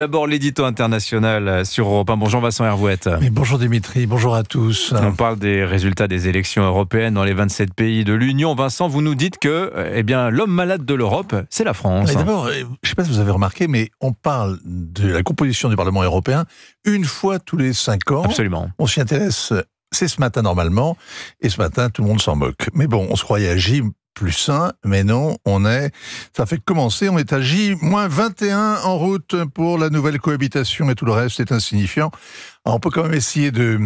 D'abord l'édito international sur Europe 1. Bonjour Vincent Hervouette. Mais bonjour Dimitri, bonjour à tous. On parle des résultats des élections européennes dans les 27 pays de l'Union. Vincent, vous nous dites que l'homme malade de l'Europe, c'est la France. D'abord, je ne sais pas si vous avez remarqué, mais on parle de la composition du Parlement européen une fois tous les 5 ans. Absolument. On s'y intéresse, c'est ce matin normalement, et ce matin tout le monde s'en moque. Mais bon, on se croyait à J plus sain, mais non, ça fait commencer, on est à J-21 en route pour la nouvelle cohabitation et tout le reste est insignifiant. Alors on peut quand même essayer de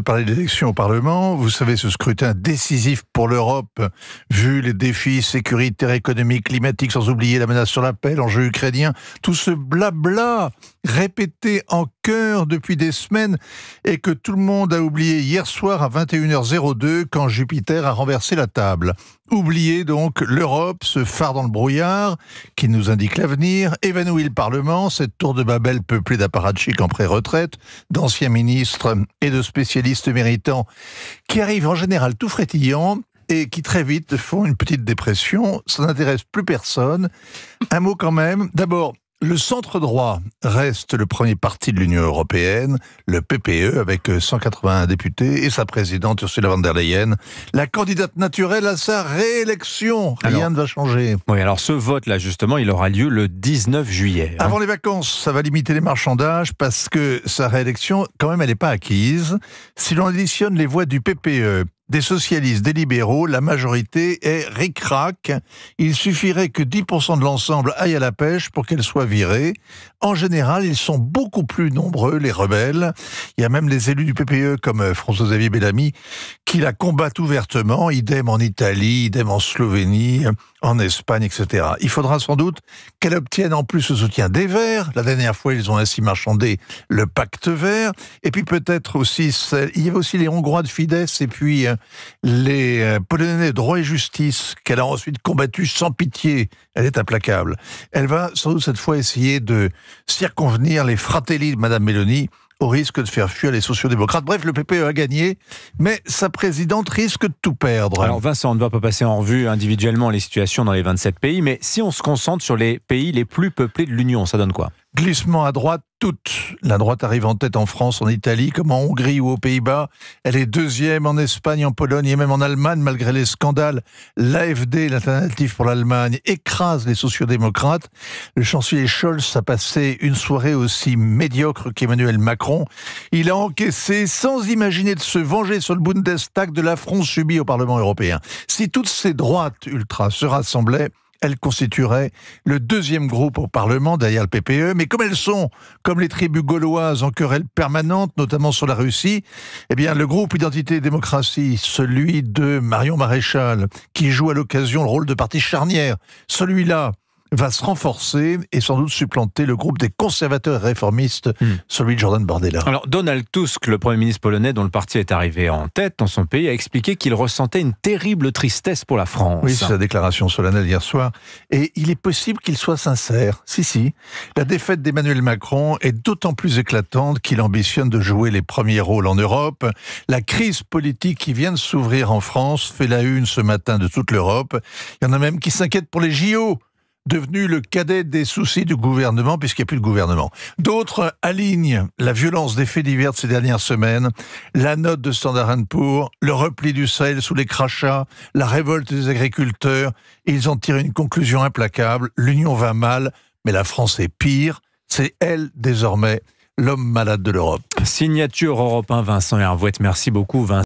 parler d'élections au Parlement. Vous savez, ce scrutin décisif pour l'Europe, vu les défis sécuritaires, économiques, climatiques, sans oublier la menace sur la paix, l'enjeu ukrainien, tout ce blabla répété en chœur depuis des semaines et que tout le monde a oublié hier soir à 21h02 quand Jupiter a renversé la table. Oubliez donc l'Europe, ce phare dans le brouillard qui nous indique l'avenir, évanouit le Parlement, cette tour de Babel peuplée d'apparatchiks en pré-retraite, d'anciens ministres et de spécialistes méritants qui arrivent en général tout frétillants et qui très vite font une petite dépression. Ça n'intéresse plus personne. Un mot quand même. D'abord, le centre-droit reste le premier parti de l'Union européenne, le PPE, avec 181 députés, et sa présidente Ursula von der Leyen, la candidate naturelle à sa réélection. Rien ne va changer. Oui, alors ce vote-là, justement, il aura lieu le 19 juillet. Avant les vacances, ça va limiter les marchandages, parce que sa réélection, quand même, elle n'est pas acquise. Si l'on additionne les voix du PPE, des socialistes, des libéraux, la majorité est ric-rac. Il suffirait que 10% de l'ensemble aille à la pêche pour qu'elle soit virée. En général, ils sont beaucoup plus nombreux, les rebelles. Il y a même les élus du PPE, comme François-Xavier Bellamy, qui la combattent ouvertement, idem en Italie, idem en Slovénie, en Espagne, etc. Il faudra sans doute qu'elle obtienne en plus le soutien des Verts. La dernière fois, ils ont ainsi marchandé le pacte vert. Et puis peut-être aussi, il y avait aussi les Hongrois de Fidesz et puis les Polonais de droit et justice qu'elle a ensuite combattu sans pitié. Elle est implacable. Elle va sans doute cette fois essayer de circonvenir les fratelli de Madame Meloni au risque de faire fuir les sociodémocrates. Bref, le PPE a gagné, mais sa présidente risque de tout perdre. Alors Vincent, on ne va pas passer en revue individuellement les situations dans les 27 pays, mais si on se concentre sur les pays les plus peuplés de l'Union, ça donne quoi ? Glissement à droite, toute. La droite arrive en tête en France, en Italie, comme en Hongrie ou aux Pays-Bas. Elle est deuxième en Espagne, en Pologne et même en Allemagne, malgré les scandales. L'AfD, l'Alternative pour l'Allemagne, écrase les sociodémocrates. Le chancelier Scholz a passé une soirée aussi médiocre qu'Emmanuel Macron. Il a encaissé, sans imaginer de se venger sur le Bundestag, de l'affront subi au Parlement européen. Si toutes ces droites ultras se rassemblaient, elles constitueraient le deuxième groupe au Parlement derrière le PPE, mais comme elles sont, comme les tribus gauloises en querelle permanente, notamment sur la Russie, eh bien le groupe Identité et Démocratie, celui de Marion Maréchal, qui joue à l'occasion le rôle de parti charnière, celui-là va se renforcer et sans doute supplanter le groupe des conservateurs et réformistes, celui de Jordan Bardella. Alors Donald Tusk, le Premier ministre polonais dont le parti est arrivé en tête dans son pays, a expliqué qu'il ressentait une terrible tristesse pour la France. Oui, c'est sa déclaration solennelle hier soir. Et il est possible qu'il soit sincère. Si. La défaite d'Emmanuel Macron est d'autant plus éclatante qu'il ambitionne de jouer les premiers rôles en Europe. La crise politique qui vient de s'ouvrir en France fait la une ce matin de toute l'Europe. Il y en a même qui s'inquiètent pour les JO, devenu le cadet des soucis du gouvernement, puisqu'il n'y a plus de gouvernement. D'autres alignent la violence des faits divers de ces dernières semaines, la note de Standard & Poor's, le repli du Sahel sous les crachats, la révolte des agriculteurs, et ils en tirent une conclusion implacable. L'Union va mal, mais la France est pire. C'est elle, désormais, l'homme malade de l'Europe. Signature Europe 1, Vincent Hervouette. Merci beaucoup, Vincent.